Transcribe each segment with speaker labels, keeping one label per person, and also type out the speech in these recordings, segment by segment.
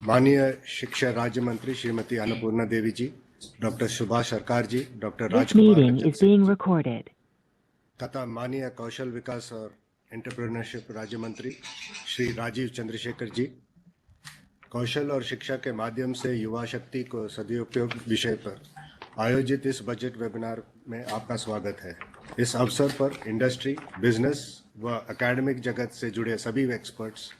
Speaker 1: माननीय शिक्षा राज्य मंत्री Shrimati Annapurna Devi ji, doctor Subhash Sarkar ji, doctor
Speaker 2: This
Speaker 1: Rajkumar
Speaker 2: meeting
Speaker 1: Ranjan
Speaker 2: is
Speaker 1: Singh
Speaker 2: being
Speaker 1: ji
Speaker 2: recorded.
Speaker 1: तथा माननीय कौशल विकास और एंटरप्रेन्योरशिप राज्य मंत्री श्री राजीव चंद्रशेखर जी, कौशल और शिक्षा के माध्यम से युवा शक्ति को सदुपयोग विषय पर आयोजित इस बजट वेबिनार में आपका स्वागत है। इस अवसर पर इंडस्ट्री, बिजनेस व एकेडमिक जगत से जुड़े सभी एक्सपर्ट्स,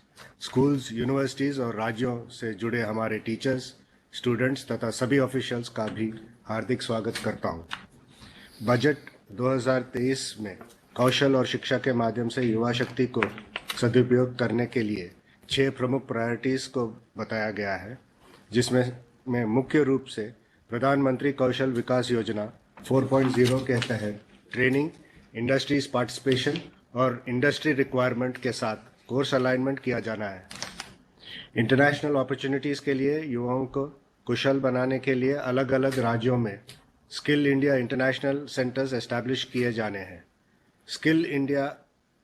Speaker 1: स्कूल्स, यूनिवर्सिटीज़ और राज्यों से जुड़े हमारे टीचर्स, स्टूडेंट्स तथा सभी ऑफिशियल्स का भी हार्दिक स्वागत करता हूं। बजट 2023 में कौशल और शिक्षा के माध्यम से युवा शक्ति को सदुपयोग करने के लिए 6 प्रमुख प्रायोरिटीज़ को बताया गया है, जिसमें मुख्य रूप से प्रधानमंत्री कौशल विकास योजना 4.0 के तहत ट्रेनिंग, इंडस्ट्रीज पार्टिसिपेशन और इंडस्ट्री रिक्वायरमेंट के साथ कोर्स अलाइनमेंट किया जाना है। इंटरनेशनल अपॉर्चुनिटीज़ के लिए युवाओं को कुशल बनाने के लिए अलग अलग राज्यों में skill India international centres establish किए जाने हैं। स्किल इंडिया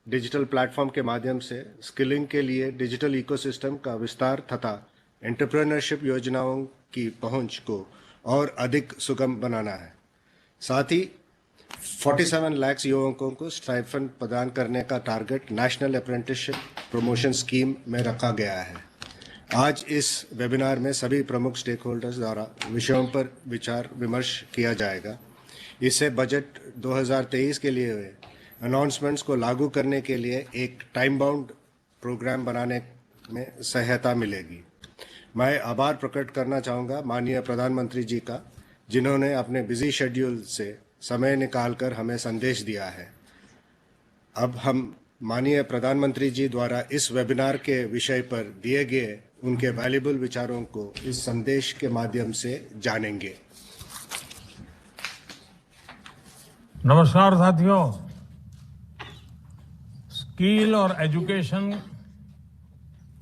Speaker 1: डिजिटल प्लेटफॉर्म के माध्यम से स्किलिंग के लिए डिजिटल इकोसिस्टम का विस्तार तथा एंटरप्रेन्योरशिप योजनाओं की पहुंच को और अधिक सुगम बनाना है। साथ ही 47 लाख युवकों को स्टाइपेंड प्रदान करने का target national apprenticeship promotion scheme में रखा गया है। आज इस वेबिनार में सभी प्रमुख स्टेक होल्डर्स द्वारा विषयों पर विचार विमर्श किया जाएगा। इससे बजट 2023 के लिए हुए अनाउंसमेंट्स को लागू करने के लिए एक टाइम बाउंड प्रोग्राम बनाने में सहायता मिलेगी। मैं आभार प्रकट करना चाहूँगा माननीय प्रधानमंत्री जी का, जिन्होंने अपने बिजी शेड्यूल से समय निकालकर हमें संदेश दिया है। अब हम माननीय प्रधानमंत्री जी द्वारा इस वेबिनार के विषय पर दिए गए उनके वैल्यूएबल विचारों को इस संदेश के माध्यम से जानेंगे।
Speaker 3: नमस्कार साथियों, स्किल और एजुकेशन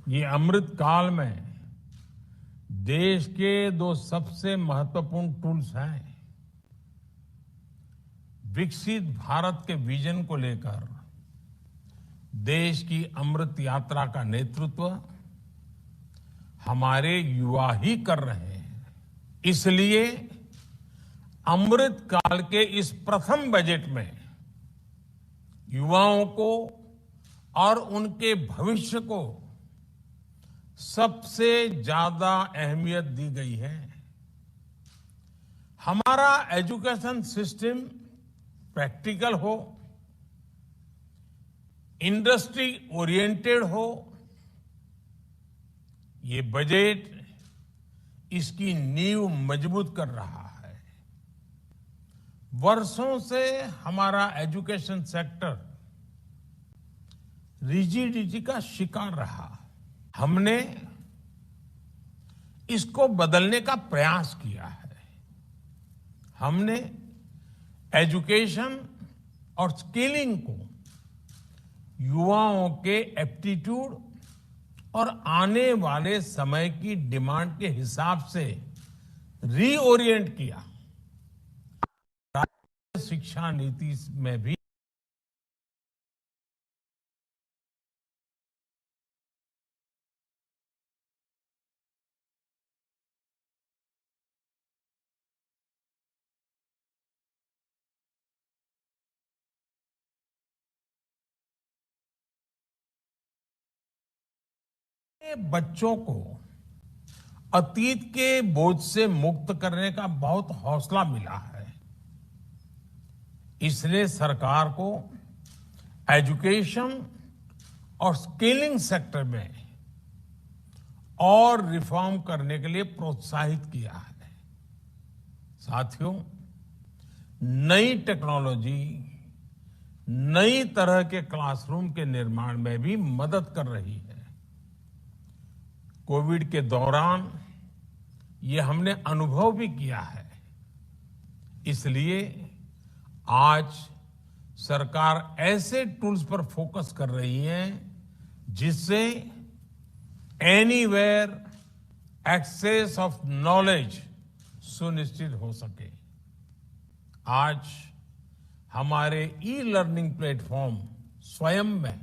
Speaker 3: ये अमृत काल में देश के 2 सबसे महत्वपूर्ण टूल्स हैं। विकसित भारत के विजन को लेकर देश की अमृत यात्रा का नेतृत्व हमारे युवा ही कर रहे हैं। इसलिए अमृत काल के इस प्रथम बजट में युवाओं को और उनके भविष्य को सबसे ज्यादा अहमियत दी गई है। हमारा एजुकेशन सिस्टम प्रैक्टिकल हो, इंडस्ट्री ओरिएंटेड हो, ये बजट इसकी नींव मजबूत कर रहा है। वर्षों से हमारा एजुकेशन सेक्टर रिजिडिटी का शिकार रहा। हमने इसको बदलने का प्रयास किया है। हमने एजुकेशन और स्किलिंग को युवाओं के एप्टीट्यूड और आने वाले समय की डिमांड के हिसाब से रीओरिएंट किया। राज्य शिक्षा नीति में भी बच्चों को अतीत के बोझ से मुक्त करने का बहुत हौसला मिला है। इसलिए सरकार को एजुकेशन और स्किलिंग सेक्टर में और रिफॉर्म करने के लिए प्रोत्साहित किया है। साथियों, नई टेक्नोलॉजी नई तरह के क्लासरूम के निर्माण में भी मदद कर रही है। कोविड के दौरान ये हमने अनुभव भी किया है। इसलिए आज सरकार ऐसे टूल्स पर फोकस कर रही है जिससे एनीवेयर एक्सेस ऑफ नॉलेज सुनिश्चित हो सके। आज हमारे ई लर्निंग प्लेटफॉर्म स्वयं में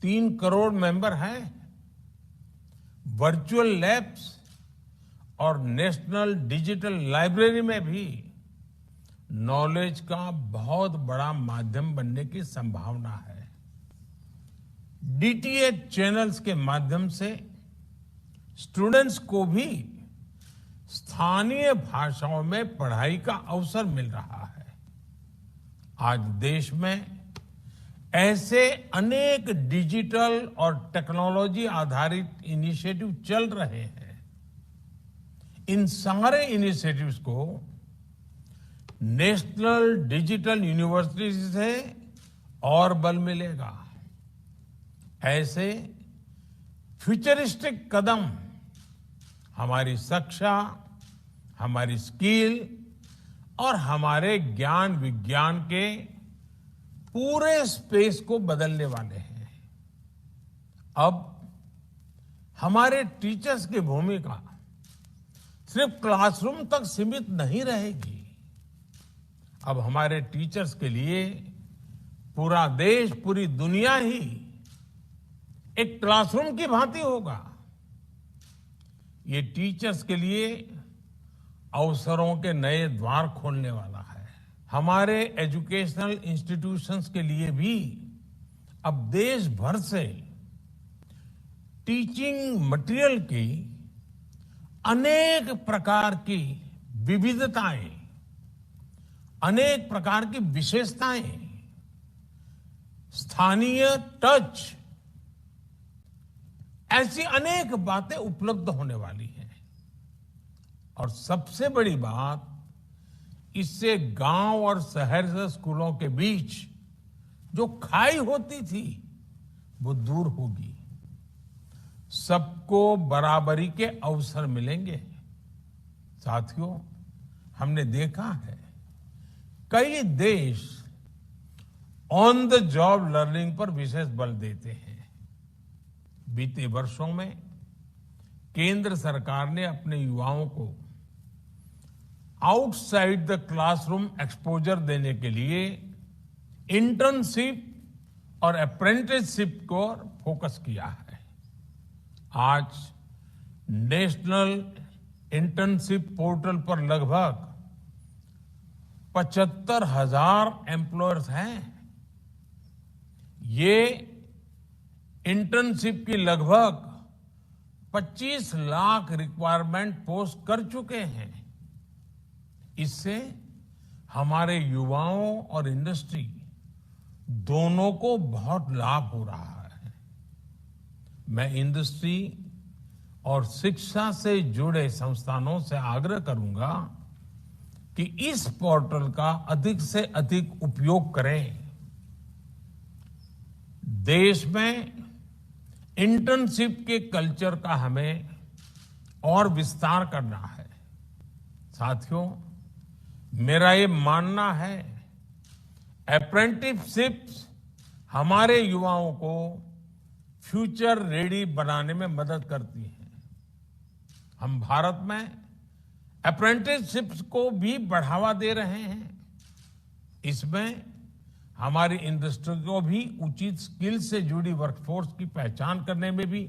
Speaker 3: 3 करोड़ मेंबर हैं। वर्चुअल लैब्स और नेशनल डिजिटल लाइब्रेरी में भी नॉलेज का बहुत बड़ा माध्यम बनने की संभावना है। डीटीएच चैनल्स के माध्यम से स्टूडेंट्स को भी स्थानीय भाषाओं में पढ़ाई का अवसर मिल रहा है। आज देश में ऐसे अनेक डिजिटल और टेक्नोलॉजी आधारित इनिशिएटिव चल रहे हैं। इन सारे इनिशिएटिव्स को नेशनल डिजिटल यूनिवर्सिटी से और बल मिलेगा। ऐसे फ्यूचरिस्टिक कदम हमारी शिक्षा, हमारी स्किल और हमारे ज्ञान विज्ञान के पूरे स्पेस को बदलने वाले हैं। अब हमारे टीचर्स की भूमिका सिर्फ क्लासरूम तक सीमित नहीं रहेगी। अब हमारे टीचर्स के लिए पूरा देश, पूरी दुनिया ही एक क्लासरूम की भांति होगा। ये टीचर्स के लिए अवसरों के नए द्वार खोलने वाला है। हमारे एजुकेशनल इंस्टीट्यूशंस के लिए भी अब देश भर से टीचिंग मटेरियल की अनेक प्रकार की विविधताएं, अनेक प्रकार की विशेषताएं, स्थानीय टच, ऐसी अनेक बातें उपलब्ध होने वाली हैं। और सबसे बड़ी बात, इससे गांव और शहर से स्कूलों के बीच जो खाई होती थी वो दूर होगी। सबको बराबरी के अवसर मिलेंगे। साथियों, हमने देखा है कई देश ऑन द जॉब लर्निंग पर विशेष बल देते हैं। बीते वर्षों में केंद्र सरकार ने अपने युवाओं को आउटसाइड द क्लासरूम एक्सपोजर देने के लिए इंटर्नशिप और अप्रेंटिसशिप को फोकस किया है। आज नेशनल इंटर्नशिप पोर्टल पर लगभग 75,000 एम्प्लॉयर्स हैं। ये इंटर्नशिप की लगभग 25 लाख रिक्वायरमेंट पोस्ट कर चुके हैं। इससे हमारे युवाओं और इंडस्ट्री दोनों को बहुत लाभ हो रहा है। मैं इंडस्ट्री और शिक्षा से जुड़े संस्थानों से आग्रह करूंगा कि इस पोर्टल का अधिक से अधिक उपयोग करें। देश में इंटर्नशिप के कल्चर का हमें और विस्तार करना है। साथियों, मेरा ये मानना है अप्रेंटिसशिप्स हमारे युवाओं को फ्यूचर रेडी बनाने में मदद करती है। हम भारत में अप्रेंटिसशिप्स को भी बढ़ावा दे रहे हैं। इसमें हमारी इंडस्ट्री को भी उचित स्किल से जुड़ी वर्कफोर्स की पहचान करने में भी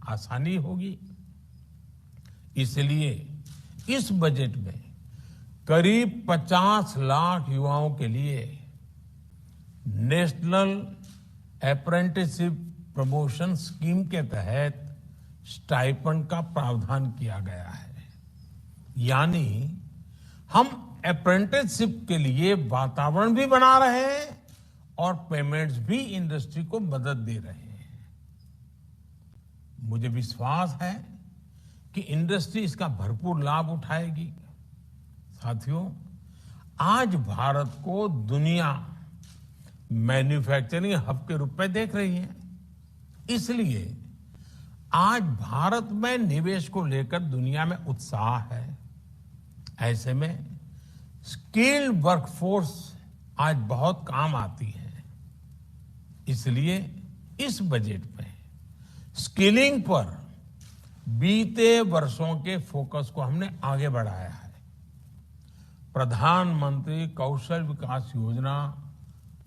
Speaker 3: आसानी होगी। इसलिए इस बजट में करीब 50 लाख युवाओं के लिए नेशनल अप्रेंटिसशिप प्रमोशन स्कीम के तहत स्टाइपेंड का प्रावधान किया गया है। यानी हम अप्रेंटिसशिप के लिए वातावरण भी बना रहे हैं और पेमेंट्स भी इंडस्ट्री को मदद दे रहे हैं। मुझे विश्वास है कि इंडस्ट्री इसका भरपूर लाभ उठाएगी। साथियों, आज भारत को दुनिया मैन्युफैक्चरिंग हब के रूप में देख रही है। इसलिए आज भारत में निवेश को लेकर दुनिया में उत्साह है। ऐसे में स्किल्ड वर्कफोर्स आज बहुत काम आती है। इसलिए इस बजट में स्किलिंग पर बीते वर्षों के फोकस को हमने आगे बढ़ाया है। प्रधानमंत्री कौशल विकास योजना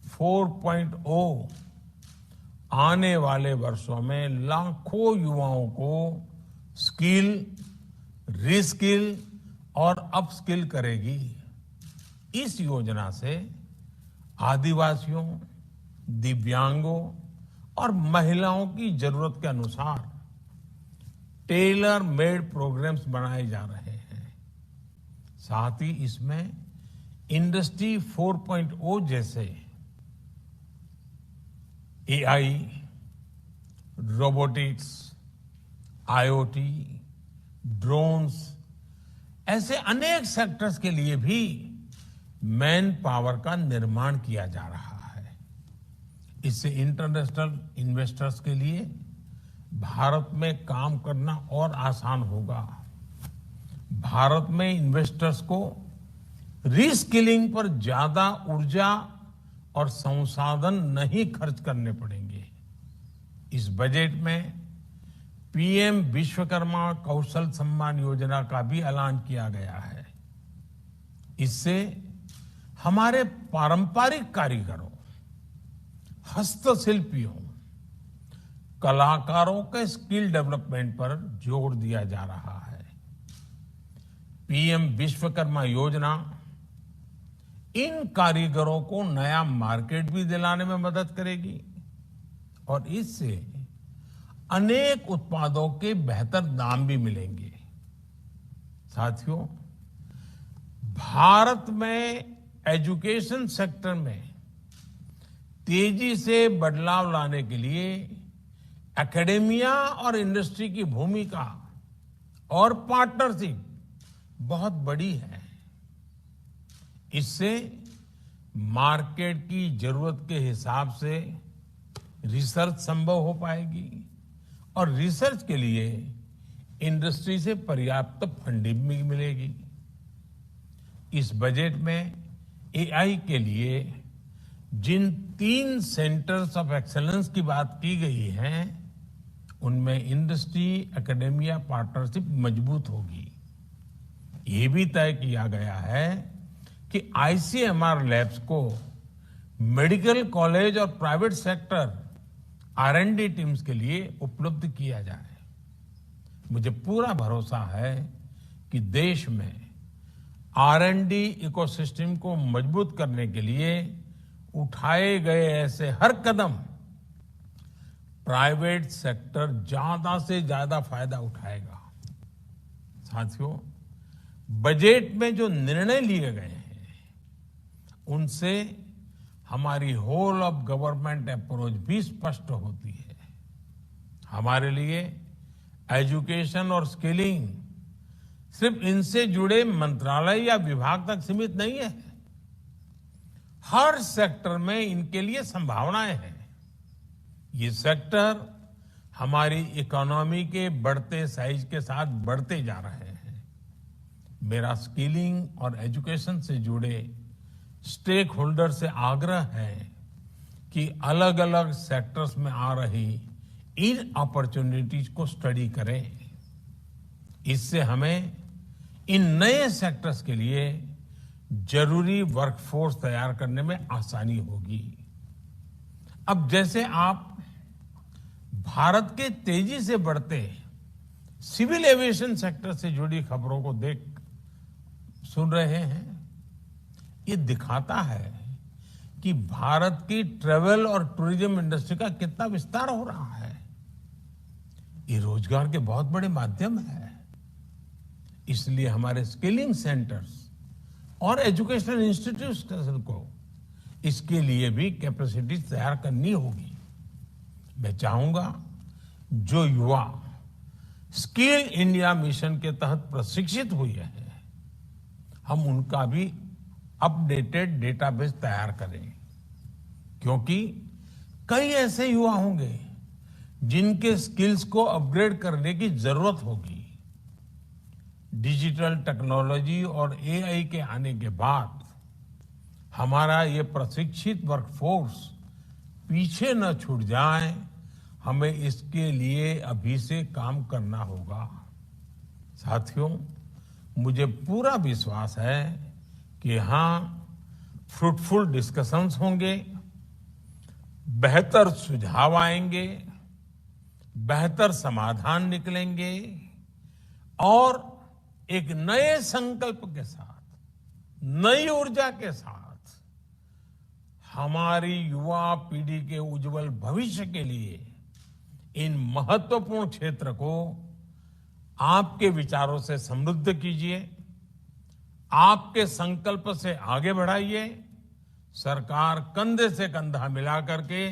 Speaker 3: 4.0 आने वाले वर्षों में लाखों युवाओं को स्किल, रीस्किल और अपस्किल करेगी। इस योजना से आदिवासियों, दिव्यांगों और महिलाओं की जरूरत के अनुसार टेलर मेड प्रोग्राम्स बनाए जा रहे हैं। साथ ही इसमें इंडस्ट्री 4.0 जैसे एआई, रोबोटिक्स, आईओटी, ड्रोन्स ऐसे अनेक सेक्टर्स के लिए भी मैन पावर का निर्माण किया जा रहा है। इससे इंटरनेशनल इन्वेस्टर्स के लिए भारत में काम करना और आसान होगा। भारत में इन्वेस्टर्स को रीस्किलिंग पर ज्यादा ऊर्जा और संसाधन नहीं खर्च करने पड़ेंगे। इस बजट में पीएम विश्वकर्मा कौशल सम्मान योजना का भी ऐलान किया गया है। इससे हमारे पारंपरिक कारीगरों, हस्तशिल्पियों, कलाकारों के स्किल डेवलपमेंट पर जोर दिया जा रहा है। पीएम विश्वकर्मा योजना इन कारीगरों को नया मार्केट भी दिलाने में मदद करेगी और इससे अनेक उत्पादों के बेहतर दाम भी मिलेंगे। साथियों, भारत में एजुकेशन सेक्टर में तेजी से बदलाव लाने के लिए एकेडेमिया और इंडस्ट्री की भूमिका और पार्टनरशिप बहुत बड़ी है। इससे मार्केट की जरूरत के हिसाब से रिसर्च संभव हो पाएगी और रिसर्च के लिए इंडस्ट्री से पर्याप्त फंडिंग भी मिलेगी। इस बजट में एआई के लिए जिन 3 सेंटर्स ऑफ एक्सीलेंस की बात की गई है, उनमें इंडस्ट्री एकेडेमिया पार्टनरशिप मजबूत होगी। ये भी तय किया गया है कि आईसीएमआर लैब्स को मेडिकल कॉलेज और प्राइवेट सेक्टर आरएनडी टीम्स के लिए उपलब्ध किया जाए। मुझे पूरा भरोसा है कि देश में आरएनडी इकोसिस्टम को मजबूत करने के लिए उठाए गए ऐसे हर कदम प्राइवेट सेक्टर ज्यादा से ज्यादा फायदा उठाएगा। साथियों, बजट में जो निर्णय लिए गए हैं उनसे हमारी होल ऑफ गवर्नमेंट अप्रोच भी स्पष्ट होती है। हमारे लिए एजुकेशन और स्किलिंग सिर्फ इनसे जुड़े मंत्रालय या विभाग तक सीमित नहीं है। हर सेक्टर में इनके लिए संभावनाएं हैं। ये सेक्टर हमारी इकोनॉमी के बढ़ते साइज के साथ बढ़ते जा रहे हैं। मेरा स्किलिंग और एजुकेशन से जुड़े स्टेक होल्डर से आग्रह है कि अलग अलग सेक्टर्स में आ रही इन अपॉर्चुनिटीज को स्टडी करें। इससे हमें इन नए सेक्टर्स के लिए जरूरी वर्कफोर्स तैयार करने में आसानी होगी। अब जैसे आप भारत के तेजी से बढ़ते सिविल एविएशन सेक्टर से जुड़ी खबरों को सुन रहे हैं, ये दिखाता है कि भारत की ट्रेवल और टूरिज्म इंडस्ट्री का कितना विस्तार हो रहा है। ये रोजगार के बहुत बड़े माध्यम है। इसलिए हमारे स्किलिंग सेंटर्स और एजुकेशनल इंस्टीट्यूशन को इसके लिए भी कैपेसिटी तैयार करनी होगी। मैं चाहूंगा जो युवा स्किल इंडिया मिशन के तहत प्रशिक्षित हुए हैं, हम उनका भी अपडेटेड डेटाबेस तैयार करें, क्योंकि कई ऐसे युवा होंगे जिनके स्किल्स को अपग्रेड करने की जरूरत होगी। डिजिटल टेक्नोलॉजी और एआई के आने के बाद हमारा ये प्रशिक्षित वर्कफोर्स पीछे न छूट जाए, हमें इसके लिए अभी से काम करना होगा। साथियों, मुझे पूरा विश्वास है कि यहाँ फ्रूटफुल डिस्कशंस होंगे, बेहतर सुझाव आएंगे, बेहतर समाधान निकलेंगे और एक नए संकल्प के साथ, नई ऊर्जा के साथ हमारी युवा पीढ़ी के उज्जवल भविष्य के लिए इन महत्वपूर्ण क्षेत्र को आपके विचारों से समृद्ध कीजिए, आपके संकल्प से आगे बढ़ाइए। सरकार कंधे से कंधा मिला करके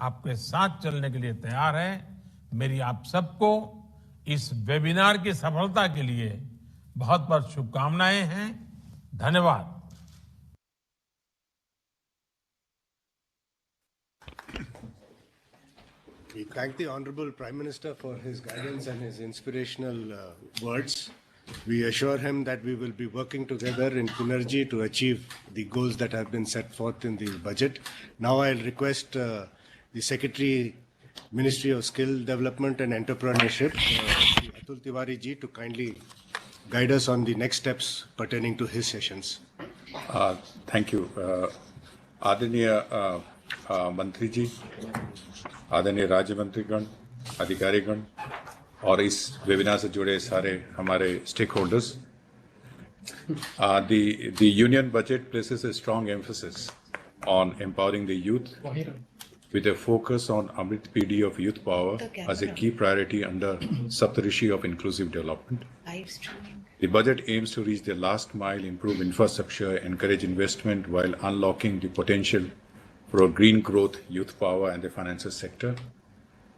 Speaker 3: आपके साथ चलने के लिए तैयार है। मेरी आप सबको इस वेबिनार की सफलता के लिए बहुत बहुत शुभकामनाएं हैं। धन्यवाद।
Speaker 1: We thank the Honorable Prime Minister for his guidance and his inspirational words. We assure him that we will be working together in Punergy to achieve the goals that have been set forth in the budget. Now I'll request the Secretary, Ministry of Skill Development and Entrepreneurship, Atul Tiwari ji, to kindly guide us on the next steps pertaining to his sessions.
Speaker 2: Thank you आदरणीय मंत्री जी, आदरणीय राज्य मंत्रीगण, अधिकारीगण और इस webinar से जुड़े सारे हमारे stakeholders, the union budget places a strong emphasis on empowering the youth with a focus on Amrit PD of youth power as a key priority under Saptarishi of inclusive development. The budget aims to reach the last mile, improve infrastructure, encourage investment while unlocking the potential for green growth, youth power and the financial sector,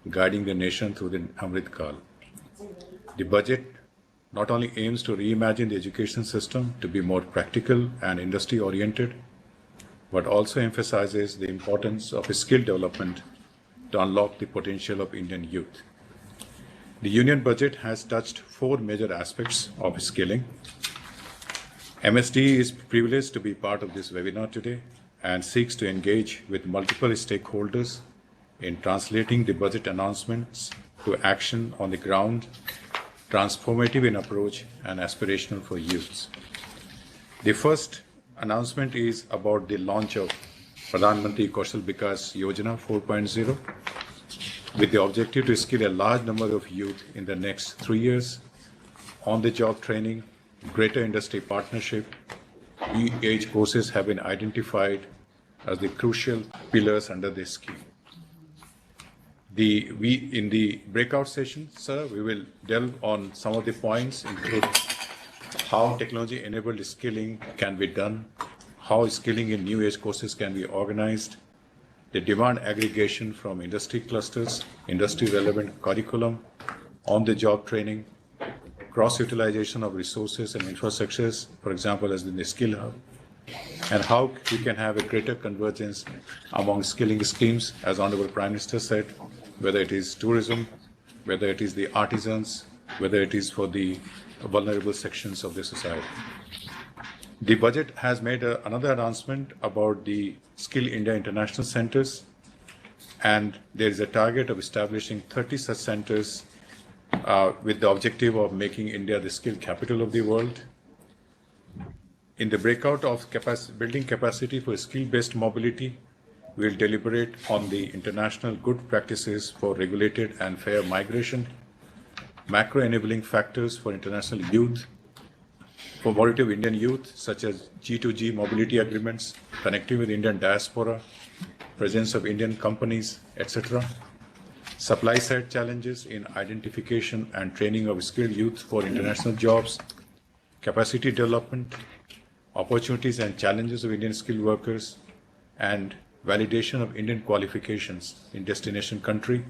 Speaker 2: guiding the nation through the Amrit Kal. The budget not only aims to reimagine the education system to be more practical and industry oriented, but also emphasizes the importance of skill development to unlock the potential of Indian youth. The union budget has touched four major aspects of skilling. MSD is privileged to be part of this webinar today and seeks to engage with multiple stakeholders in translating the budget announcements to action on the ground, transformative in approach and aspirational for youths. The first announcement is about the launch of Pradhan Mantri Kaushal Vikas Yojana 4.0 with the objective to skill a large number of youth in the next 3 years, on-the-job training, greater industry partnership. E-age courses have been identified as the crucial pillars under this scheme. In the breakout session, sir, we will delve on some of the points, including how technology-enabled skilling can be done, how skilling in new age courses can be organized, the demand aggregation from industry clusters, industry-relevant curriculum, on-the-job training, cross-utilization of resources and infrastructures, for example, as in the Skill Hub, and how we can have a greater convergence among skilling schemes, as Honorable Prime Minister said, whether it is tourism, whether it is the artisans, whether it is for the vulnerable sections of the society. The budget has made another announcement about the Skill India International Centers, and there is a target of establishing 30 such centers with the objective of making India the skill capital of the world. In the breakout of building capacity for skill-based mobility, we will deliberate on the international good practices for regulated and fair migration, macro-enabling factors for international youth, for mobility of Indian youth, such as G2G mobility agreements, connecting with Indian diaspora, presence of Indian companies, etc. Supply-side challenges in identification and training of skilled youth for international jobs, capacity development, opportunities and challenges of Indian skilled workers, and validation of Indian qualifications in destination country,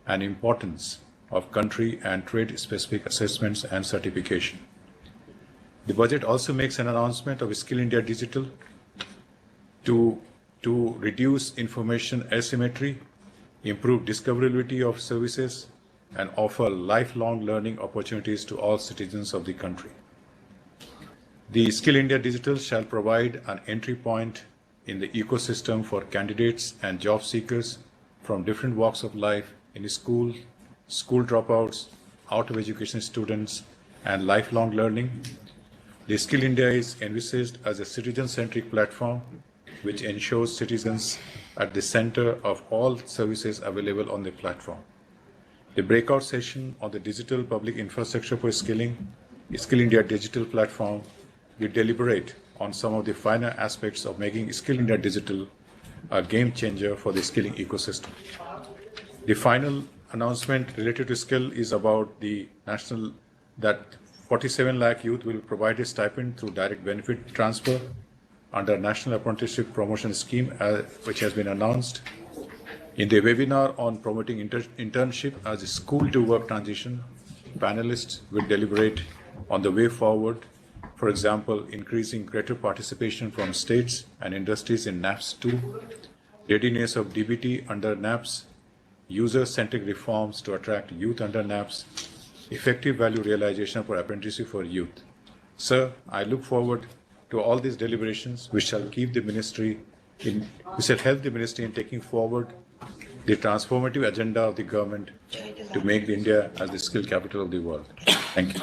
Speaker 2: and importance of country and trade-specific assessments and certification. The budget also makes an announcement of Skill India Digital to reduce information asymmetry, improve discoverability of services, and offer lifelong learning opportunities to all citizens of the country. The Skill India Digital shall provide an entry point in the ecosystem for candidates and job seekers from different walks of life in school, school dropouts, out of education students, and lifelong learning. The Skill India is envisaged as a citizen-centric platform which ensures citizens at the center of all services available on the platform. The breakout session on the digital public infrastructure for skilling, Skill India digital platform, we deliberate on some of the finer aspects of making Skill India digital a game changer for the skilling ecosystem. The final announcement related to skill is about the national that 47 lakh youth will provide a stipend through direct benefit transfer under National Apprenticeship Promotion Scheme, which has been announced. In the webinar on promoting internship as a school-to-work transition, panelists will deliberate on the way forward. For example, increasing greater participation from states and industries in NAPS 2, readiness of DBT under NAPS, user-centric reforms to attract youth under NAPS, effective value realization for apprenticeship for youth. Sir, I look forward to all these deliberations, which shall help the ministry in taking forward the transformative agenda of the government to make India as the skill capital of the world. Thank you.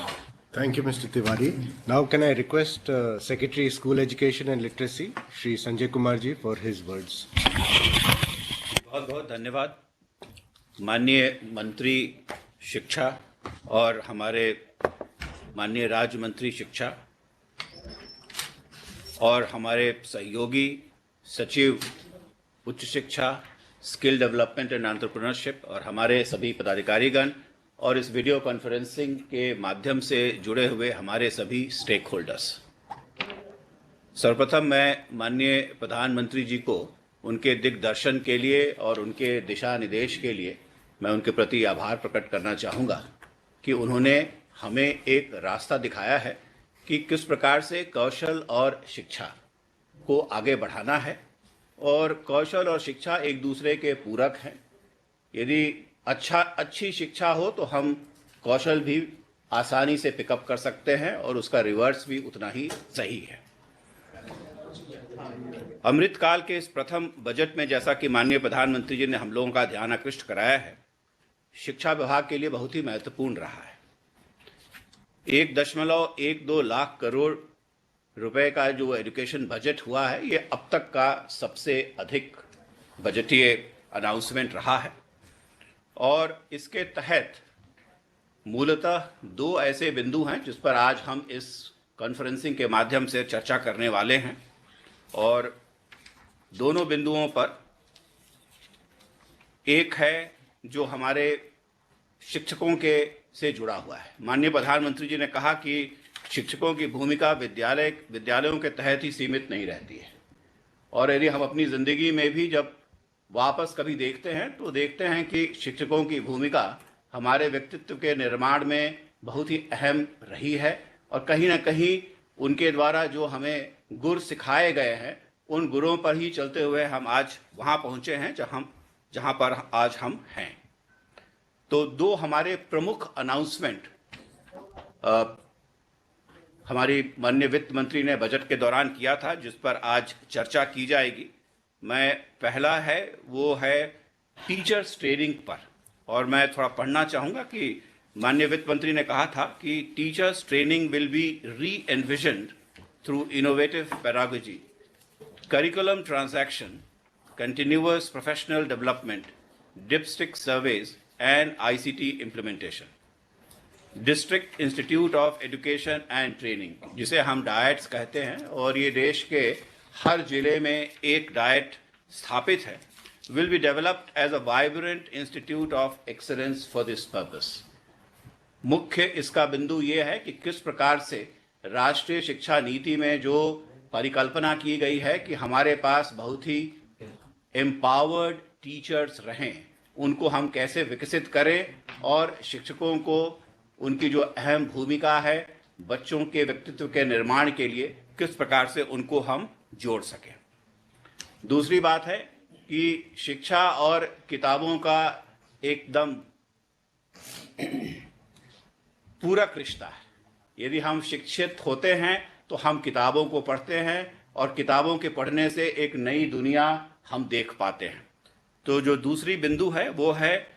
Speaker 1: Thank you, Mr. Tiwari. Now, can I request Secretary School Education and Literacy, Shri Sanjay Kumar ji, for his words.
Speaker 4: बहुत बहुत धन्यवाद माननीय मंत्री शिक्षा और हमारे माननीय राज्य मंत्री शिक्षा और हमारे सहयोगी सचिव उच्च शिक्षा, स्किल डेवलपमेंट एंड एंटरप्रेन्योरशिप और हमारे सभी पदाधिकारीगण और इस वीडियो कॉन्फ्रेंसिंग के माध्यम से जुड़े हुए हमारे सभी स्टेक होल्डर्स। सर्वप्रथम मैं माननीय प्रधानमंत्री जी को उनके दिग्दर्शन के लिए और उनके दिशा निर्देश के लिए मैं उनके प्रति आभार प्रकट करना चाहूँगा कि उन्होंने हमें एक रास्ता दिखाया है कि किस प्रकार से कौशल और शिक्षा को आगे बढ़ाना है और कौशल और शिक्षा एक दूसरे के पूरक हैं। यदि अच्छी शिक्षा हो तो हम कौशल भी आसानी से पिकअप कर सकते हैं और उसका रिवर्स भी उतना ही सही है। अमृतकाल के इस प्रथम बजट में जैसा कि माननीय प्रधानमंत्री जी ने हम लोगों का ध्यान आकृष्ट कराया है, शिक्षा विभाग के लिए बहुत ही महत्वपूर्ण रहा है। 1.12 लाख करोड़ रुपए का जो एजुकेशन बजट हुआ है, ये अब तक का सबसे अधिक बजटीय अनाउंसमेंट रहा है और इसके तहत मूलतः 2 ऐसे बिंदु हैं जिस पर आज हम इस कॉन्फ्रेंसिंग के माध्यम से चर्चा करने वाले हैं और दोनों बिंदुओं पर एक है जो हमारे शिक्षकों के से जुड़ा हुआ है। माननीय प्रधानमंत्री जी ने कहा कि शिक्षकों की भूमिका विद्यालयों के तहत ही सीमित नहीं रहती है और यदि हम अपनी ज़िंदगी में भी जब वापस कभी देखते हैं तो देखते हैं कि शिक्षकों की भूमिका हमारे व्यक्तित्व के निर्माण में बहुत ही अहम रही है और कहीं ना कहीं उनके द्वारा जो हमें गुर सिखाए गए हैं, उन गुरों पर ही चलते हुए हम आज वहाँ पहुँचे हैं जहाँ पर आज हम हैं। तो 2 हमारे प्रमुख अनाउंसमेंट हमारी माननीय वित्त मंत्री ने बजट के दौरान किया था, जिस पर आज चर्चा की जाएगी। पहला है वो है टीचर्स ट्रेनिंग पर और मैं थोड़ा पढ़ना चाहूँगा कि माननीय वित्त मंत्री ने कहा था कि teachers training will be reenvisioned through innovative pedagogy, curriculum transaction, continuous professional development, district surveys and ICT implementation. District institute of education and training, जिसे हम डायट्स कहते हैं और ये देश के हर जिले में एक डाइट स्थापित है, will be developed as a vibrant institute of excellence for this purpose। मुख्य इसका बिंदु ये है कि किस प्रकार से राष्ट्रीय शिक्षा नीति में जो परिकल्पना की गई है कि हमारे पास बहुत ही एम्पावर्ड टीचर्स रहें, उनको हम कैसे विकसित करें और शिक्षकों को उनकी जो अहम भूमिका है बच्चों के व्यक्तित्व के निर्माण के लिए किस प्रकार से उनको हम जोड़ सकें। दूसरी बात है कि शिक्षा और किताबों का एकदम पूरक रिश्ता है। यदि हम शिक्षित होते हैं तो हम किताबों को पढ़ते हैं और किताबों के पढ़ने से एक नई दुनिया हम देख पाते हैं। तो जो दूसरी बिंदु है वो है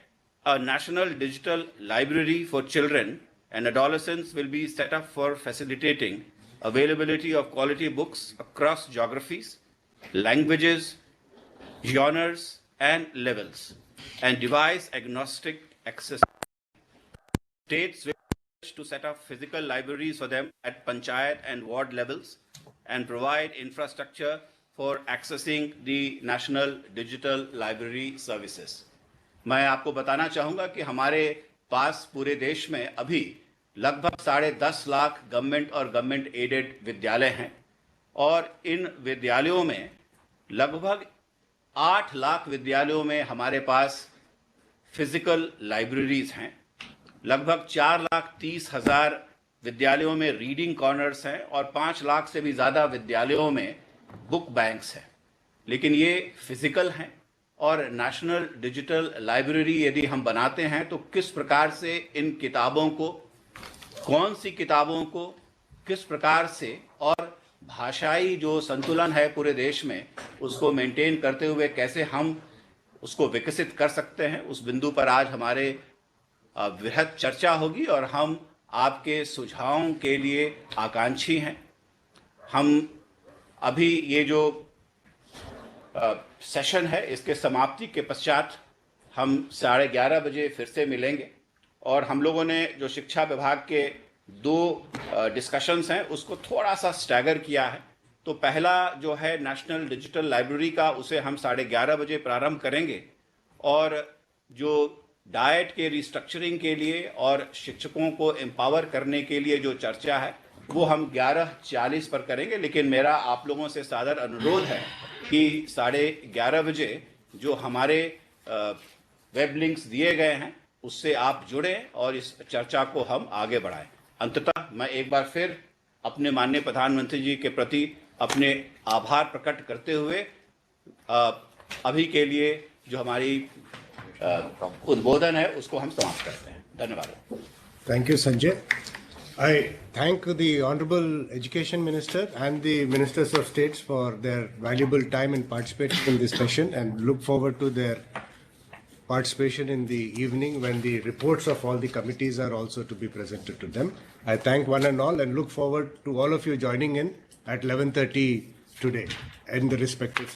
Speaker 4: a national digital library for children and adolescents will be set up for facilitating availability of quality books across geographies, languages, genres and levels and device agnostic access States wish to set up physical libraries for them at panchayat and ward levels and provide infrastructure for accessing the National Digital Library Services. मैं आपको बताना चाहूँगा कि हमारे पास पूरे देश में अभी लगभग 10.5 लाख गवर्नमेंट और गवर्नमेंट एडेड विद्यालय हैं और इन विद्यालयों में लगभग 8 लाख विद्यालयों में हमारे पास फिजिकल लाइब्रेरीज हैं। लगभग 4,30,000 विद्यालयों में रीडिंग कॉर्नर्स हैं और 5 लाख से भी ज़्यादा विद्यालयों में बुक बैंक्स हैं। लेकिन ये फिजिकल हैं और नेशनल डिजिटल लाइब्रेरी यदि हम बनाते हैं तो किस प्रकार से इन किताबों को, कौन सी किताबों को किस प्रकार से और भाषाई जो संतुलन है पूरे देश में उसको मेंटेन करते हुए कैसे हम उसको विकसित कर सकते हैं, उस बिंदु पर आज हमारे वृहद चर्चा होगी और हम आपके सुझावों के लिए आकांक्षी हैं। हम अभी ये जो सेशन है इसके समाप्ति के पश्चात हम 11:30 बजे फिर से मिलेंगे और हम लोगों ने जो शिक्षा विभाग के 2 डिस्कशंस हैं उसको थोड़ा सा स्टैगर किया है। तो पहला जो है नेशनल डिजिटल लाइब्रेरी का, उसे हम 11:30 बजे प्रारंभ करेंगे और जो डाइट के रिस्ट्रक्चरिंग के लिए और शिक्षकों को एम्पावर करने के लिए जो चर्चा है वो हम 11:40 पर करेंगे। लेकिन मेरा आप लोगों से सादर अनुरोध है कि 11:30 बजे जो हमारे वेब लिंक्स दिए गए हैं उससे आप जुड़ें और इस चर्चा को हम आगे बढ़ाएं। अंततः मैं एक बार फिर अपने माननीय प्रधानमंत्री जी के प्रति अपने आभार प्रकट करते हुए अभी के लिए जो हमारी उद्बोधन है उसको हम समाप्त करते हैं। धन्यवाद।
Speaker 1: Thank you, Sanjay. I thank the Honorable Education Minister and the Ministers of States for their valuable time in participating in this session and look forward to their participation in the evening when the reports of all the committees are also to be presented to them. I thank one and all and look forward to all of you joining in at 11:30 today in the respective